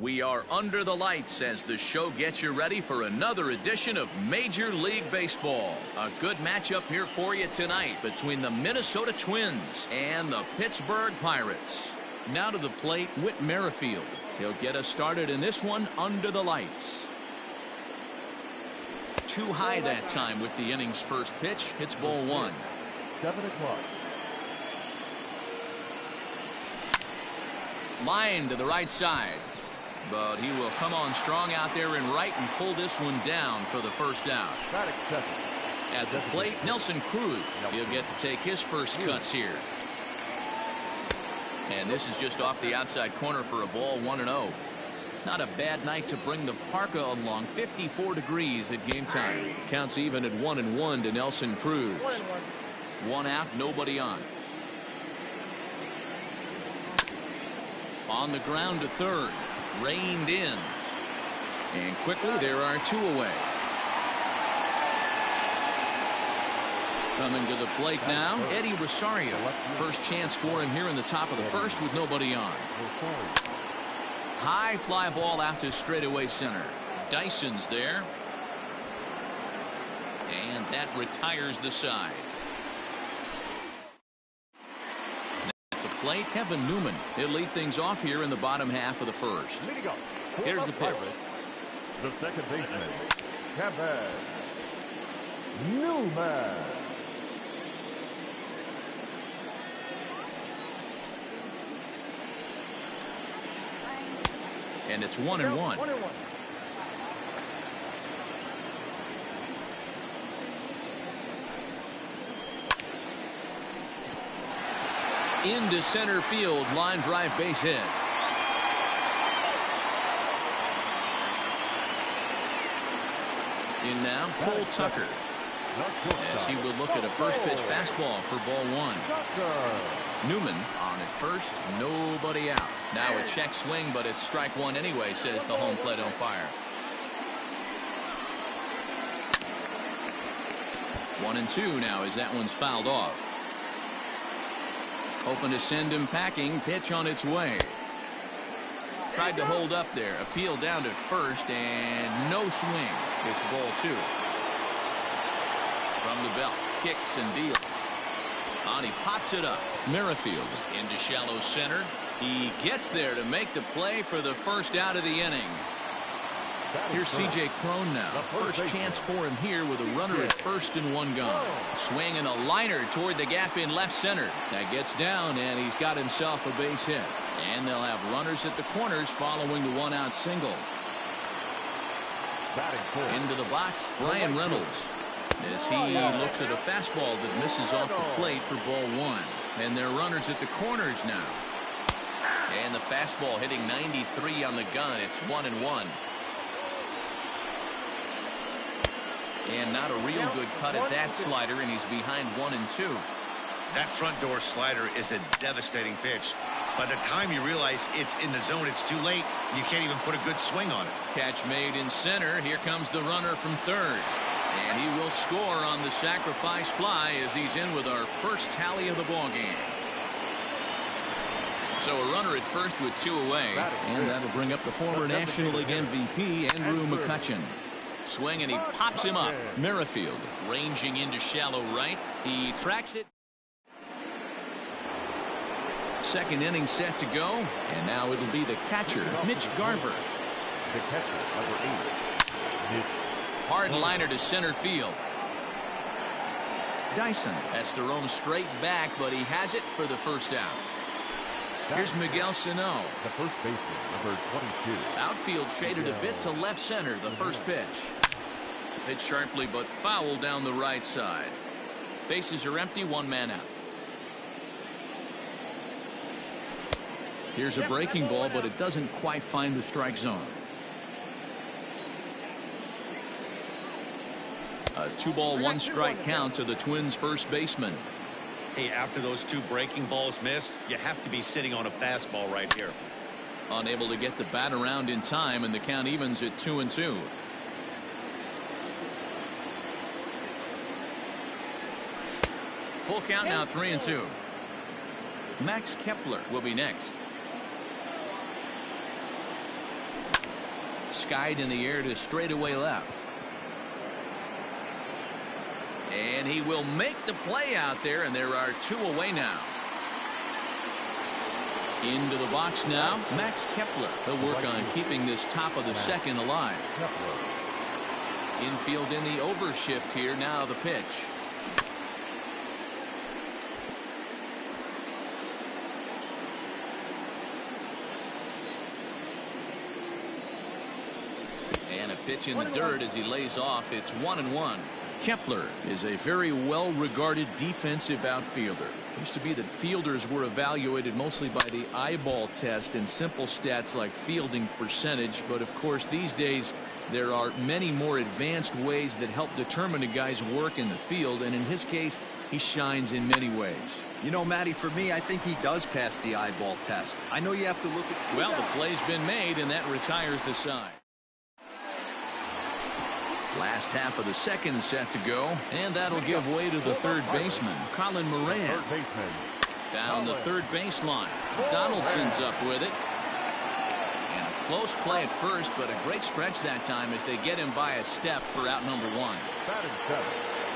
We are under the lights as the show gets you ready for another edition of Major League Baseball. A good matchup here for you tonight between the Minnesota Twins and the Pittsburgh Pirates. Now to the plate, Whit Merrifield. He'll get us started in this one under the lights. Too high that time with the inning's first pitch. It's ball one. 7 o'clock. Line to the right side. But he will come on strong out there in right and pull this one down for the first out. At the plate, Nelson Cruz. He'll get to take his first cuts here. And this is just off the outside corner for a ball, 1-0. Not a bad night to bring the parka along. 54 degrees at game time. Counts even at 1-1 to Nelson Cruz. 1 out, nobody on. On the ground to third. Reined in. And quickly there are 2 away. Coming to the plate now, Eddie Rosario. First chance for him here in the top of the first with nobody on. High fly ball out to straightaway center. Dyson's there. And that retires the side. Plate, Kevin Newman. He'll lead things off here in the bottom half of the first. Here's the pitch. The second baseman, Kevin Newman. And it's 1-1. Into center field, line drive, base hit. In now, Cole Tucker. As he would look at a first pitch fastball for ball 1. Newman on at first, nobody out. Now a check swing, but it's strike 1 anyway, says the home plate umpire. 1-2 now as that one's fouled off. Hoping to send him packing. Pitch on its way. Tried to hold up there. Appeal down to first and no swing. It's ball 2. From the belt. Kicks and deals. On he pops it up. Merrifield into shallow center. He gets there to make the play for the first out of the inning. Here's C.J. Cron now. First chance for him here with a runner at first and 1 gone. Swing and a liner toward the gap in left center. That gets down, and he's got himself a base hit. And they'll have runners at the corners following the 1-out single. Into the box, Brian Reynolds. As he looks at a fastball that misses off the plate for ball 1. And they're runners at the corners now. And the fastball hitting 93 on the gun. It's 1-1. And not a real good cut at that slider, and he's behind 1-2. That front door slider is a devastating pitch. By the time you realize it's in the zone, it's too late. You can't even put a good swing on it. Catch made in center. Here comes the runner from third. And he will score on the sacrifice fly as he's in with our first tally of the ball game. So a runner at first with 2 away. And that'll bring up the former National League MVP, Andrew McCutchen. Swing and he pops him up. Merrifield ranging into shallow right. He tracks it. Second inning set to go. And now it'll be the catcher, Mitch Garver. The catcher, number 8. Hard liner to center field. Dyson has to roam straight back, but he has it for the first out. Here's Miguel Sano. The first baseman, number 22. Outfield shaded a bit to left center. The first pitch. Hit sharply but foul down the right side. Bases are empty. 1 man out. Here's a breaking ball, but it doesn't quite find the strike zone. A 2-ball 1-strike count to the Twins first baseman. Hey, after those 2 breaking balls missed, you have to be sitting on a fastball right here. Unable to get the bat around in time, and the count evens at 2-2. Full count now, 3-2. Max Kepler will be next. skied in the air to straightaway left. And he will make the play out there, and there are 2 away now. Into the box now, Max Kepler. He'll work on keeping this top of the second alive. Infield in the overshift here. Now the pitch. And a pitch in the dirt as he lays off. It's 1-1. Kepler is a very well-regarded defensive outfielder. It used to be that fielders were evaluated mostly by the eyeball test and simple stats like fielding percentage. But of course, these days, there are many more advanced ways that help determine a guy's work in the field. And in his case, he shines in many ways. You know, Matty, for me, I think he does pass the eyeball test. I know you have to look at... Well, the play's been made, and that retires the side. Last half of the second set to go, and that'll give way to the third baseman, Colin Moran. Down the third baseline. Donaldson's up with it. And a close play at first, but a great stretch that time as they get him by a step for out number 1.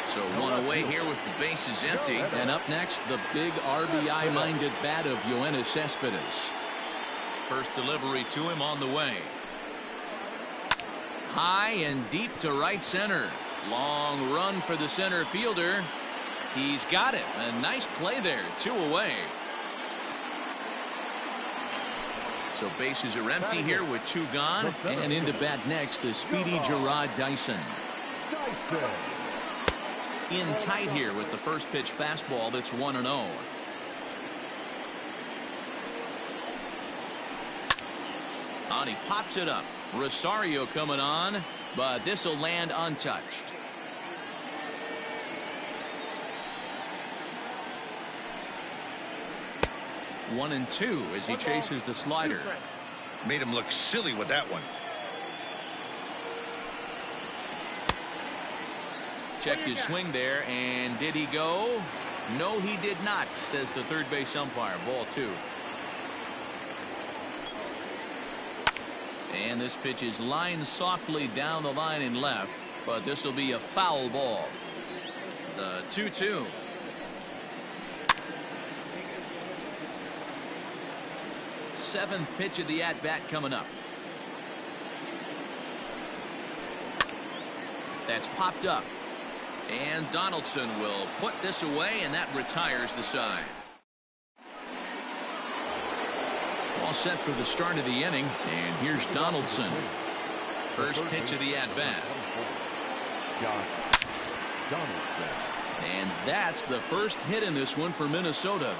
So 1 away here with the bases empty. And up next, the big RBI-minded bat of Yoenis Cespedes. First delivery to him on the way. High and deep to right center. Long run for the center fielder. He's got it. A nice play there. 2 away. So bases are empty here with 2 gone. And into bat next, the speedy Gerard Dyson. In tight here with the first pitch fastball that's 1-0. On he pops it up. Rosario coming on, but this will land untouched. One and 2 as he chases the slider. Made him look silly with that one. Checked his swing there, and did he go? No, he did not, says the third base umpire. Ball 2. And this pitch is lined softly down the line and left, but this will be a foul ball. The 2-2. Seventh pitch of the at-bat coming up. That's popped up. And Donaldson will put this away, and that retires the side. All set for the start of the inning, and here's Donaldson. First pitch of the at-bat. And that's the first hit in this one for Minnesota.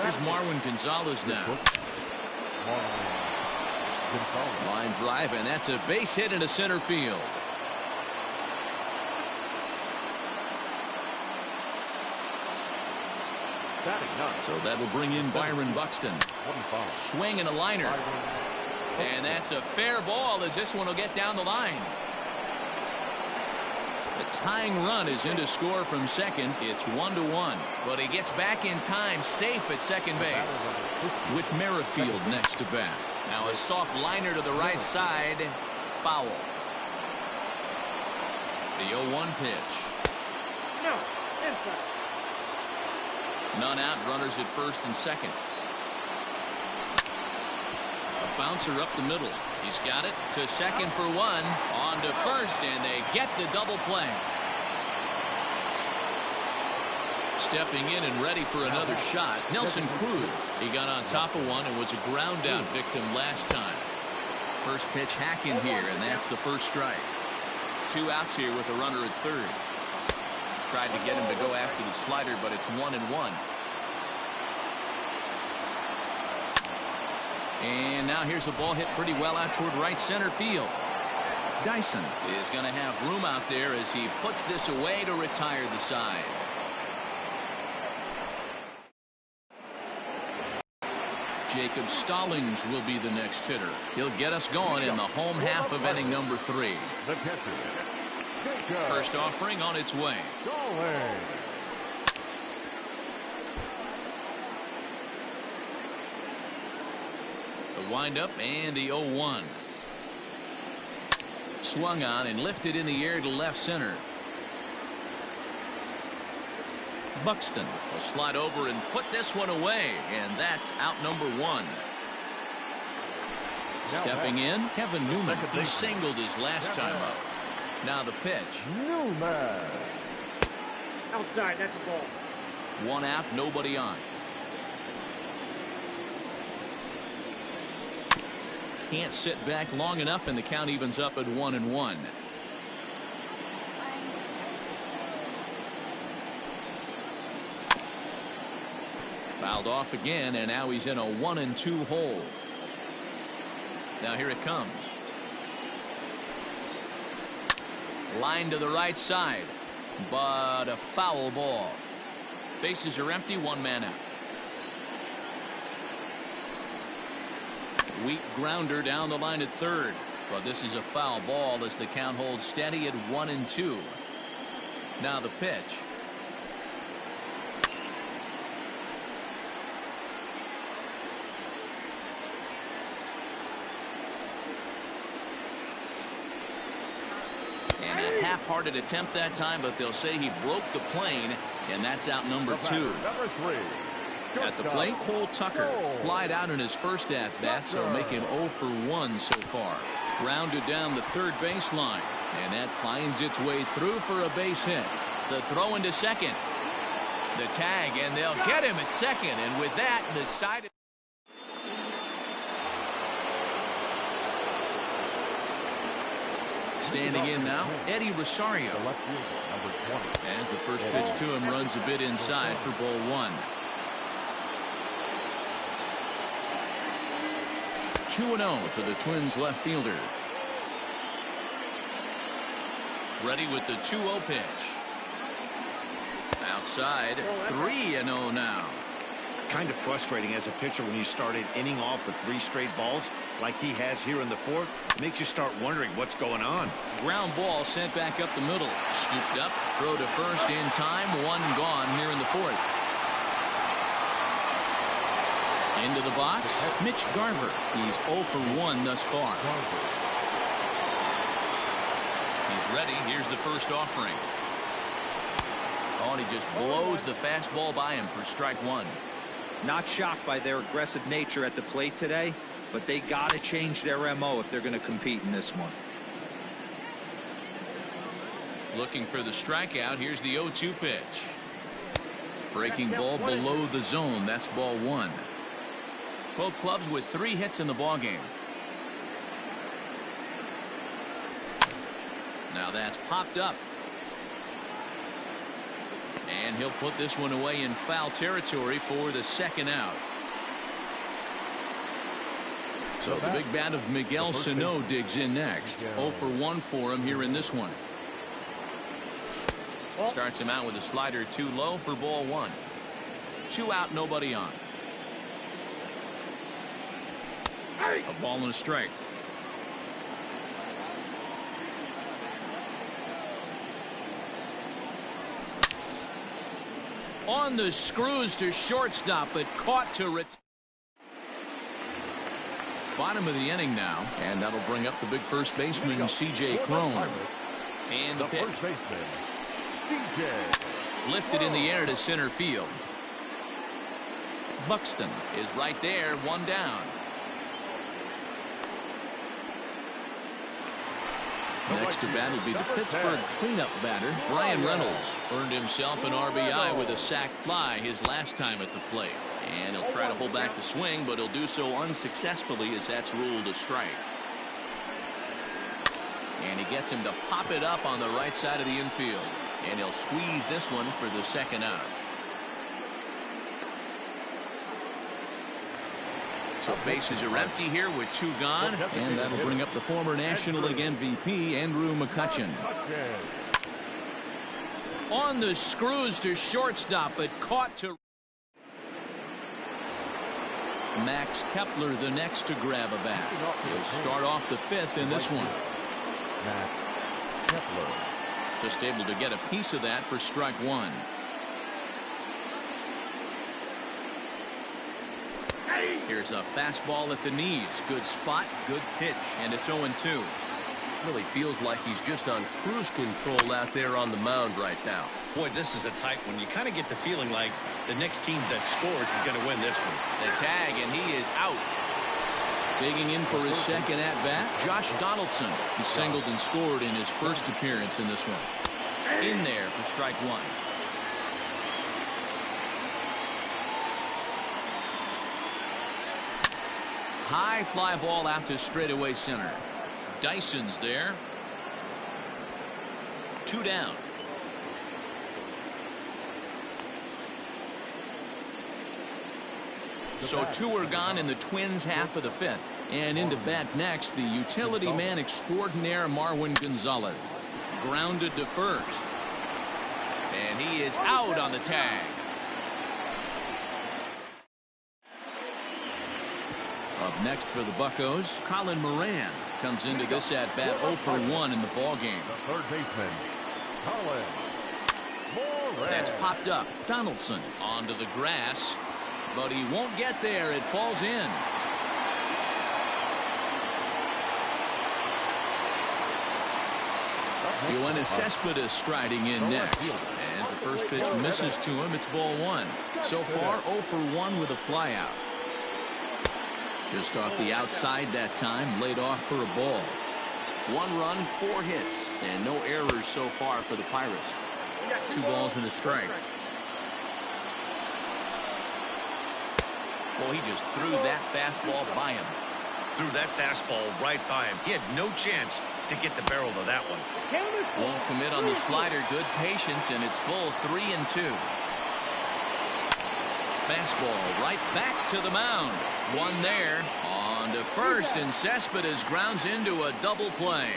Here's Marwin Gonzalez now. Line drive, and that's a base hit into center field. So that'll bring in Byron Buxton. Swing and a liner. And that's a fair ball as this one will get down the line. The tying run is in to score from second. It's 1-1. But he gets back in time, safe at second base. With Merrifield next to bat. Now a soft liner to the right side. Foul. The 0-1 pitch. No, inside. None out, runners at first and second. A bouncer up the middle. He's got it to second for 1. On to first, and they get the double play. Stepping in and ready for another shot, Nelson Cruz. He got on top of one and was a ground out victim last time. First pitch hacking here, and that's the first strike. 2 outs here with a runner at third. Tried to get him to go after the slider, but it's 1-1. And now here's a ball hit pretty well out toward right center field. Dyson is going to have room out there as he puts this away to retire the side. Jacob Stallings will be the next hitter. He'll get us going in the home half of inning number 3. First offering on its way. The windup and the 0-1. Swung on and lifted in the air to left center. Buxton will slide over and put this one away, and that's out number 1. Stepping in, Kevin Newman. He singled his last time up. Now the pitch. Newman. Outside, that's a ball. 1 out, nobody on. Can't sit back long enough, and the count evens up at 1-1. Fouled off again, and now he's in a 1-2 hole. Now here it comes. Line to the right side, but a foul ball. Bases are empty, 1 man out. Weak grounder down the line at third, but this is a foul ball as the count holds steady at 1-2. Now the pitch. And a half-hearted attempt that time, but they'll say he broke the plane, and that's out number 2. Number 3. At the plate, Cole Tucker flied out in his first at-bat, so making 0 for 1 so far. Grounded down the third baseline, and that finds its way through for a base hit. The throw into second. The tag, and they'll get him at second, and with that, the side. Standing in now, Eddie Rosario. The left fielder, number 20. As the first pitch to him runs a bit inside for ball 1. 2-0 to the Twins left fielder. Ready with the 2-0 pitch. Outside, 3-0 now. Kind of frustrating as a pitcher when you started inning off with 3 straight balls like he has here in the 4th. It makes you start wondering what's going on. Ground ball sent back up the middle. Scooped up, throw to first in time. 1 gone here in the 4th. Into the box, Mitch Garver. He's 0 for 1 thus far. He's ready. Here's the first offering. Oh, and he just blows the fastball by him for strike 1. Not shocked by their aggressive nature at the plate today, but they got to change their MO if they're going to compete in this one. Looking for the strikeout. Here's the 0-2 pitch. Breaking ball below the zone. That's ball 1. Both clubs with 3 hits in the ballgame. Now that's popped up. And he'll put this one away in foul territory for the 2nd out. So the big bat of Miguel Sano digs in next. 0 for 1 for him here in this one. Starts him out with a slider too low for ball 1. 2 out, nobody on. A ball and a strike. On the screws to shortstop, but caught to return. Bottom of the inning now, and that'll bring up the big first baseman, C.J. Cron. And the pitch. First baseman, C.J. Lifted in the air to center field. Buxton is right there, 1 down. Next to bat will be the Pittsburgh cleanup batter, Brian Reynolds. Earned himself an RBI with a sac fly his last time at the plate. And he'll try to hold back the swing, but he'll do so unsuccessfully as that's ruled a strike. And he gets him to pop it up on the right side of the infield. And he'll squeeze this one for the 2nd out. So bases are empty here with 2 gone, and that'll bring up the former National League MVP, Andrew McCutchen. On the screws to shortstop, but caught to Max Kepler, the next to grab a bat. He'll start off the 5th in this one. Max Kepler. Just able to get a piece of that for strike 1. Here's a fastball at the knees. Good spot, good pitch, and it's 0-2. Really feels like he's just on cruise control out there on the mound right now. Boy, this is a tight one. You kind of get the feeling like the next team that scores is going to win this one. The tag, and he is out. Digging in for his second at-bat, Josh Donaldson. He singled and scored in his first appearance in this one. In there for strike one. High fly ball out to straightaway center. Dyson's there. 2 down. So 2 are gone in the Twins' half of the 5th. And into bat next, the utility man extraordinaire Marwin Gonzalez. Grounded to first. And he is out on the tag. Up next for the Buccos, Colin Moran comes into this at-bat 0 for 1 in the ballgame. The third baseman, Colin Moran. That's popped up. Donaldson onto the grass, but he won't get there. It falls in. Yoenis Cespedes striding in next. As the first pitch misses to him, it's ball 1. So far, 0 for 1 with a flyout. Just off the outside that time, laid off for a ball. 1 run, 4 hits, and no errors so far for the Pirates. 2 balls and a strike. Well, he just threw that fastball by him. Threw that fastball right by him. He had no chance to get the barrel of that one. Won't commit on the slider. Good patience, and it's full 3-2. Fastball right back to the mound. 1 there. On to first, and Cespedes grounds into a double play.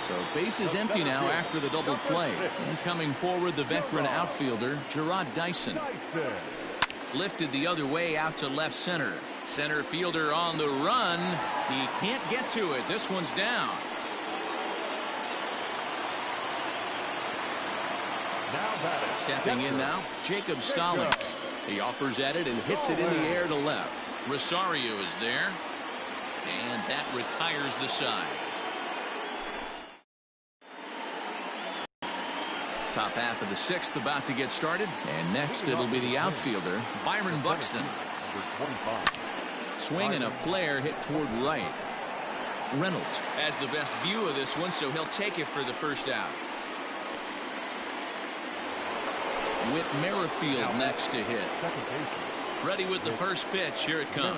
So base is empty now after the double play. And coming forward, the veteran outfielder, Gerard Dyson. Lifted the other way out to left center. Center fielder on the run. He can't get to it. This one's down. Stepping in now, Jacob Stallings. He offers at it and hits it in the air to left. Rosario is there. And that retires the side. Top half of the 6th about to get started. And next it'll be the outfielder, Byron Buxton. Swing and a flare hit toward right. Reynolds has the best view of this one, so he'll take it for the first out. Whit Merrifield next to hit. Ready with the first pitch. Here it comes.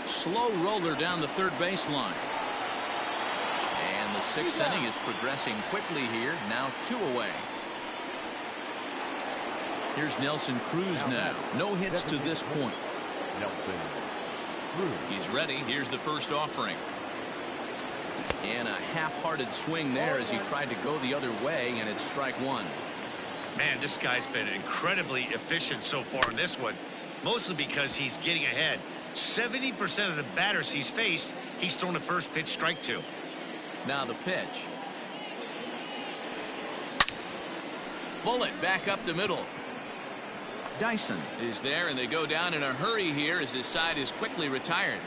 Slow roller down the third baseline. And the 6th inning is progressing quickly here. Now 2 away. Here's Nelson Cruz now. No hits to this point. He's ready. Here's the first offering. And a half-hearted swing there as he tried to go the other way, and it's strike 1. Man, this guy's been incredibly efficient so far in this one, mostly because he's getting ahead. 70% of the batters he's faced, he's thrown a first pitch strike to. Now the pitch. Bullet back up the middle. Dyson is there, and they go down in a hurry here as his side is quickly retired.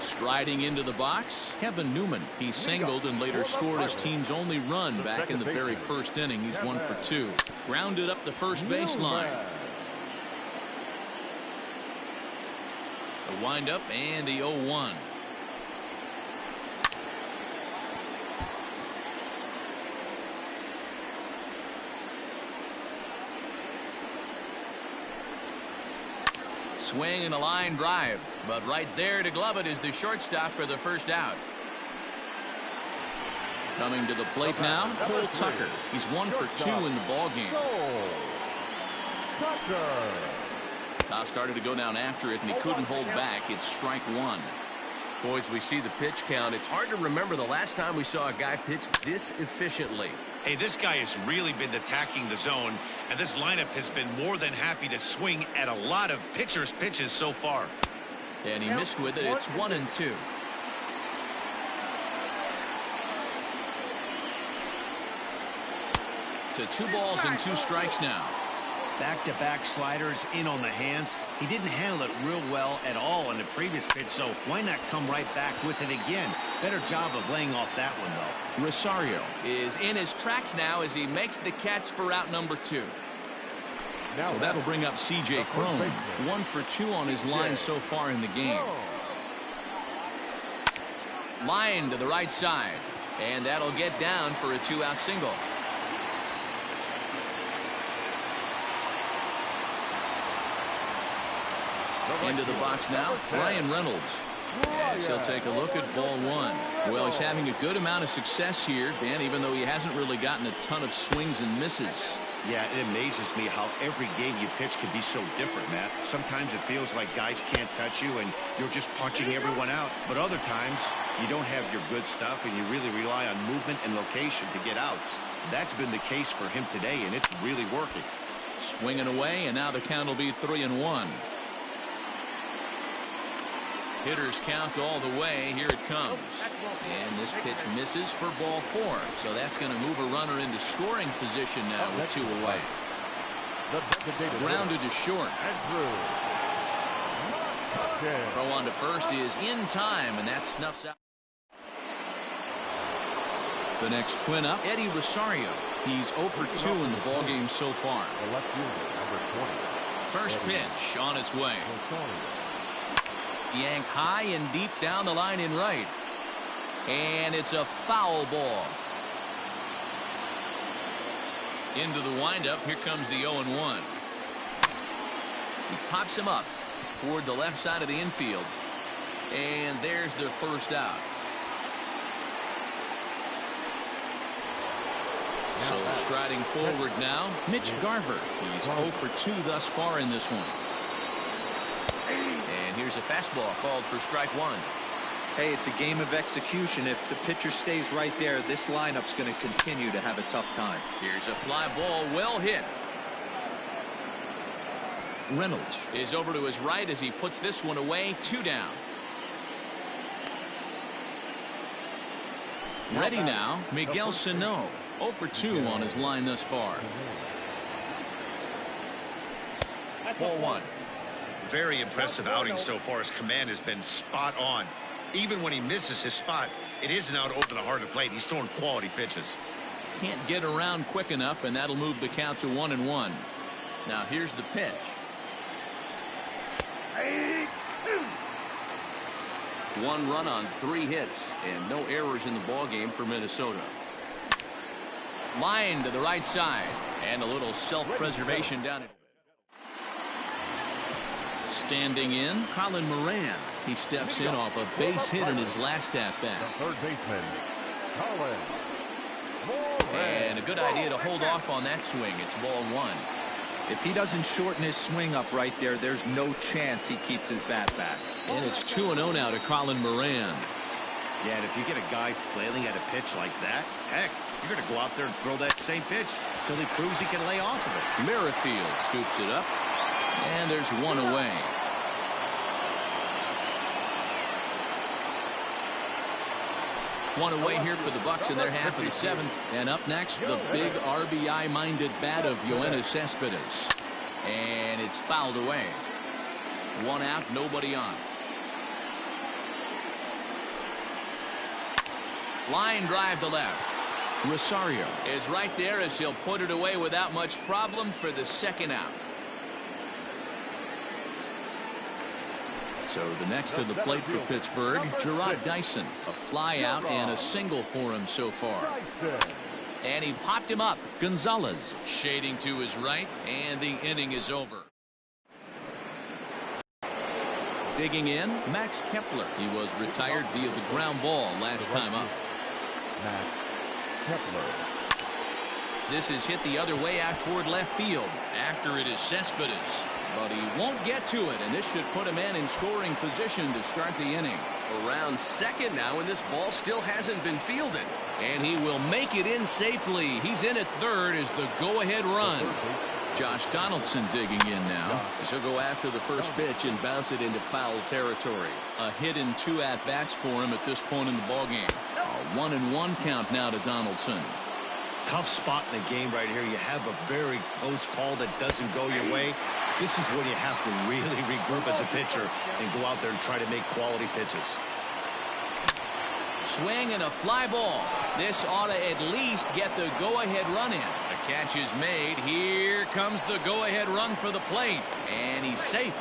Striding into the box, Kevin Newman. He singled and later scored his team's only run back in the very first inning. He's 1 for 2. Grounded up the first baseline. The windup and the 0-1. Swing and a line drive, but right there to glove it is the shortstop for the first out. Coming to the plate now, Cole Tucker. He's 1 for 2 in the ballgame. Toss started to go down after it, and he couldn't hold back. It's strike 1. Boys, we see the pitch count. It's hard to remember the last time we saw a guy pitch this efficiently. Hey, this guy has really been attacking the zone, and this lineup has been more than happy to swing at a lot of pitchers' pitches so far. And he missed with it. It's 1-2. to 2 balls and 2 strikes now. Back-to-back sliders in on the hands. He didn't handle it real well at all on the previous pitch, so why not come right back with it again? Better job of laying off that one, though. Rosario is in his tracks now as he makes the catch for out number 2. So that'll bring up C.J. Cron. 1 for 2 on his line so far in the game. Line to the right side. And that'll get down for a 2-out single. Into the box now, Ryan Reynolds. As he'll take a look at ball 1. Well, he's having a good amount of success here, Dan, even though he hasn't really gotten a ton of swings and misses. Yeah, it amazes me how every game you pitch can be so different, Matt. Sometimes it feels like guys can't touch you and you're just punching everyone out. But other times, you don't have your good stuff and you really rely on movement and location to get outs. That's been the case for him today, and it's really working. Swinging away, and now the count will be 3-1. Hitters count all the way. Here it comes. And this pitch misses for ball 4. So that's going to move a runner into scoring position now with 2 away. Grounded to short. Throw on to first is in time, and that snuffs out. The next twin up, Eddie Rosario. He's 0 for 2 in the ballgame so far. First pitch on its way. Yanked high and deep down the line in right. And it's a foul ball. Into the windup. Here comes the 0-1. He pops him up toward the left side of the infield. And there's the first out. So striding forward now, Mitch Garver. He's 0 for 2 thus far in this one. And here's a fastball called for strike 1. Hey, it's a game of execution. If the pitcher stays right there, this lineup's going to continue to have a tough time. Here's a fly ball, well hit. Reynolds is over to his right as he puts this one away. 2 down. Ready now, Miguel Sano. 0 for 2 on his line thus far. Ball 1. Very impressive outing so far. His command has been spot on. Even when he misses his spot, it isn't out over the heart of the plate. He's throwing quality pitches. Can't get around quick enough, and that'll move the count to 1-1. Now here's the pitch. One run on 3 hits, and no errors in the ballgame for Minnesota. Line to the right side, and a little self-preservation down it. Standing in, Colin Moran. He steps in off a base hit in his last at-bat. Third baseman, Colin. And a good idea to hold off on that swing. It's ball 1. If he doesn't shorten his swing up right there, there's no chance he keeps his bat back. And it's 2-0 now to Colin Moran. Yeah, and if you get a guy flailing at a pitch like that, heck, you're going to go out there and throw that same pitch till he proves he can lay off of it. Merrifield scoops it up, and there's 1 away. One away here for the Bucks in their half of the 7th. And up next, the big RBI-minded bat of Yoenis Cespedes. And it's fouled away. 1 out, nobody on. Line drive to left. Rosario is right there as he'll put it away without much problem for the 2nd out. So the next to the plate for Pittsburgh, Gerard Dyson. A fly out and a single for him so far. And he popped him up. Gonzalez shading to his right, and the inning is over. Digging in, Max Kepler. He was retired via the ground ball last time up. Max Kepler. This is hit the other way out toward left field. After it is Cespedes. But he won't get to it, and this should put him in scoring position to start the inning. Around second now, and this ball still hasn't been fielded. And he will make it in safely. He's in at third as the go-ahead run. Josh Donaldson digging in now. He'll go after the first pitch and bounce it into foul territory. A hit in 2 at-bats for him at this point in the ballgame. A 1-1 count now to Donaldson. Tough spot in the game right here. You have a very close call that doesn't go your way. This is when you have to really regroup as a pitcher and go out there and try to make quality pitches. Swing and a fly ball. This ought to at least get the go-ahead run in. The catch is made. Here comes the go-ahead run for the plate. And he's safe.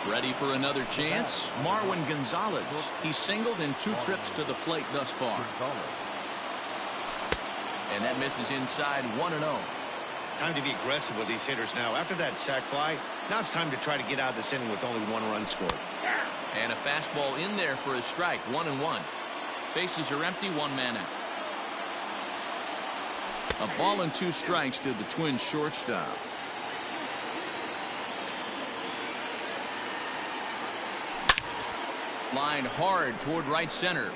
Ready for another chance. Marwin Gonzalez. He's singled in 2 trips to the plate thus far. And that misses inside 1-0. Time to be aggressive with these hitters now. After that sac fly, now it's time to try to get out of this inning with only 1 run scored. And a fastball in there for a strike. 1-1. Bases are empty. 1 man out. A ball and 2 strikes to the Twins shortstop. Line hard toward right center.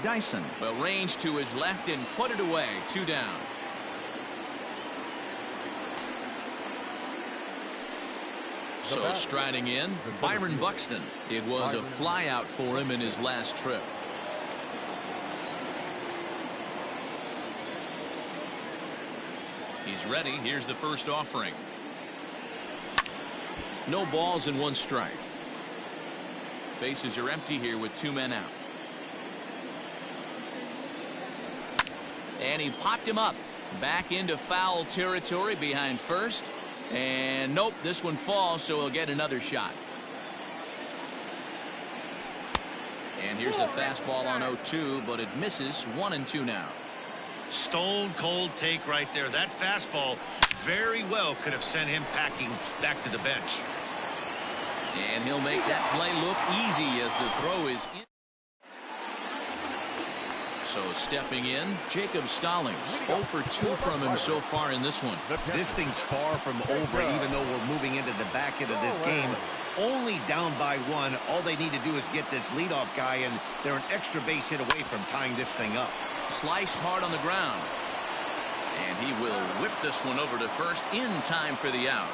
Dyson will range to his left and put it away. 2 down. So striding in, Byron Buxton. It was a fly out for him in his last trip. He's ready. Here's the first offering. No balls and 1 strike. Bases are empty here with 2 men out. And he popped him up. Back into foul territory behind first. And nope, this one falls, so he'll get another shot. And here's a fastball on 0-2, but it misses. 1-2 now. Stone cold take right there. That fastball very well could have sent him packing back to the bench. And he'll make that play look easy as the throw is in. So stepping in, Jacob Stallings. 0 for 2 from him so far in this one. This thing's far from over, even though we're moving into the back end of this game. Only down by 1. All they need to do is get this leadoff guy, and they're an extra base hit away from tying this thing up. Sliced hard on the ground. And he will whip this one over to first in time for the out.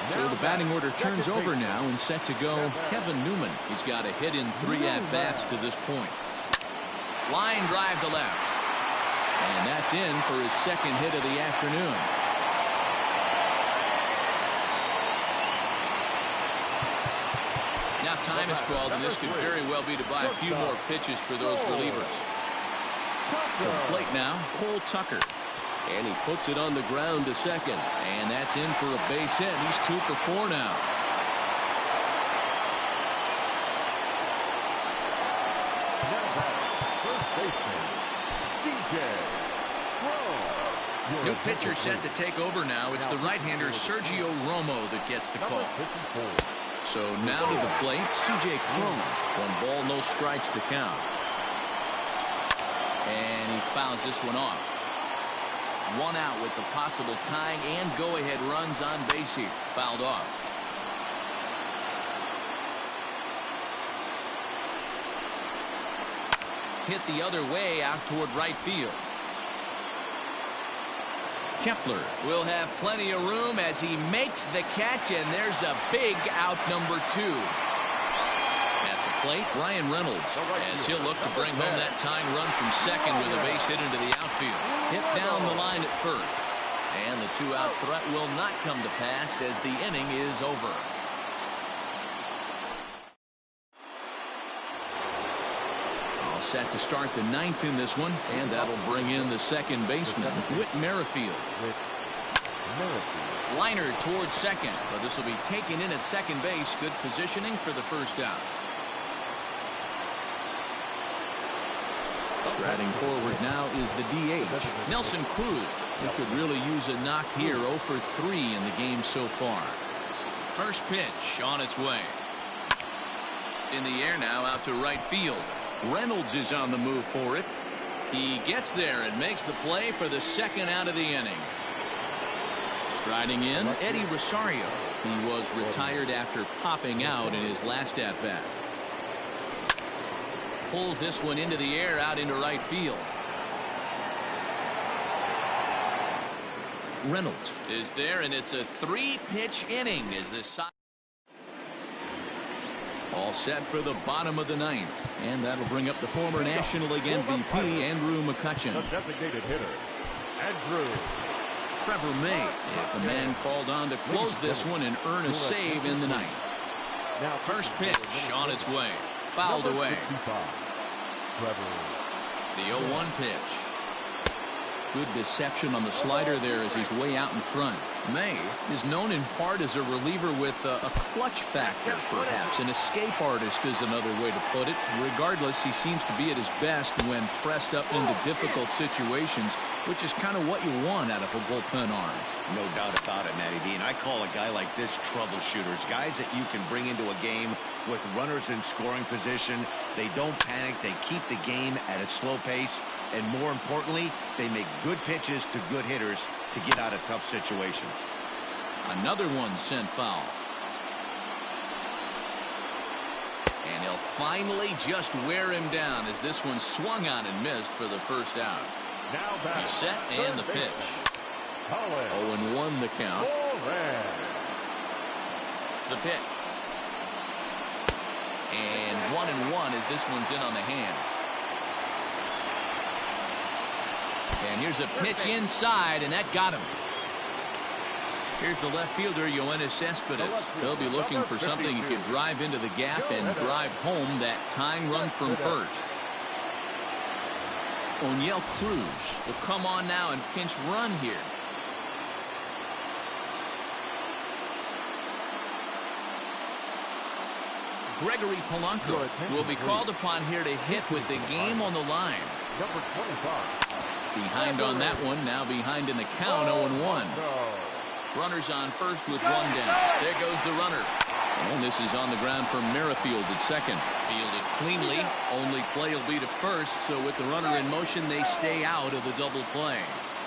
So the batting order turns over now and set to go Kevin Newman. He's got a hit in 3 at-bats to this point. Line drive to left. And that's in for his 2nd hit of the afternoon. Now time is called, and this could very well be to buy a few more pitches for those relievers. To the plate now, Cole Tucker. And he puts it on the ground to second. And that's in for a base hit. He's 2 for 4 now. New pitcher set to take over now. It's the right-hander Sergio Romo that gets the call. So now to the plate, C.J. Cron. 1 ball, no strikes the count. And he fouls this one off. 1 out with the possible tying and go-ahead runs on base here. Fouled off. Hit the other way out toward right field. Kepler will have plenty of room as he makes the catch, and there's a big out number 2. At the plate, Ryan Reynolds, as he'll look to bring home that tying run from second with a base hit into the outfield. Hit down the line at first. And the 2-out threat will not come to pass as the inning is over. Set to start the 9th in this one, and that'll bring in the second baseman, Whit Merrifield. Liner towards second, but this will be taken in at second base. Good positioning for the first out. Striding forward now is the DH, Nelson Cruz. He could really use a knock here. 0 for 3 in the game so far. First pitch on its way. In the air now out to right field. Reynolds is on the move for it. He gets there and makes the play for the 2nd out of the inning. Striding in, Eddie Rosario. He was retired after popping out in his last at-bat. Pulls this one into the air out into right field. Reynolds is there, and it's a 3-pitch inning as this side. All set for the bottom of the ninth. And that'll bring up the former National League MVP, Andrew McCutchen. The designated hitter, Andrew. Trevor May, the man called on to close this one and earn a save in the ninth. First pitch on its way. Fouled away. The 0-1 pitch. Good deception on the slider there as he's way out in front. May is known in part as a reliever with a clutch factor, perhaps. An escape artist is another way to put it. Regardless, he seems to be at his best when pressed up into difficult situations, which is kind of what you want out of a bullpen arm. No doubt about it, Matty D. And I call a guy like this troubleshooters. Guys that you can bring into a game with runners in scoring position. They don't panic. They keep the game at a slow pace. And more importantly, they make good pitches to good hitters to get out of tough situations. Another one sent foul. And he'll finally just wear him down as this one swung on and missed for the first out. He's set and the pitch. 0-1 the count. The pitch. And 1-1 as this one's in on the hands. And here's a pitch inside, and that got him. Here's the left fielder, Yoenis Cespedes. He'll be looking for something he could drive into the gap and drive home that tying run from first. O'Neill Cruz will come on now and pinch run here. Gregory Polanco will be called upon here to hit with the game on the line. Number 25. Behind on that one, now behind in the count, 0-1. Runners on first with one down. There goes the runner. And this is on the ground for Merrifield at second. Fielded cleanly. Only play will be to first, so with the runner in motion, they stay out of the double play.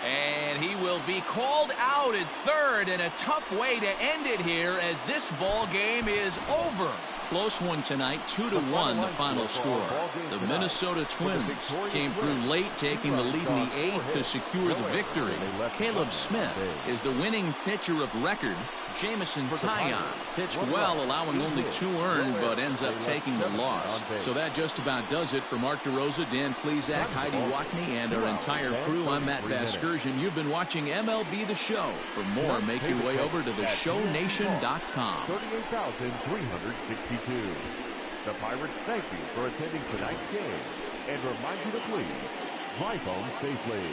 And he will be called out at third, and a tough way to end it here as this ball game is over. Close one tonight, 2-1 the final score. The Minnesota Twins came through late, taking the lead in the eighth to secure the victory. Caleb Smith is the winning pitcher of record. Jamison Taillon pitched well, allowing only 2 earned, but ends up taking the loss. So that just about does it for Mark DeRosa, Dan Plesac, Heidi Watney, and our entire crew. I'm Matt Vasgersian. You've been watching MLB The Show. For more, make your way over to theshownation.com. 38,362. The Pirates thank you for attending tonight's game and remind you to please drive home safely.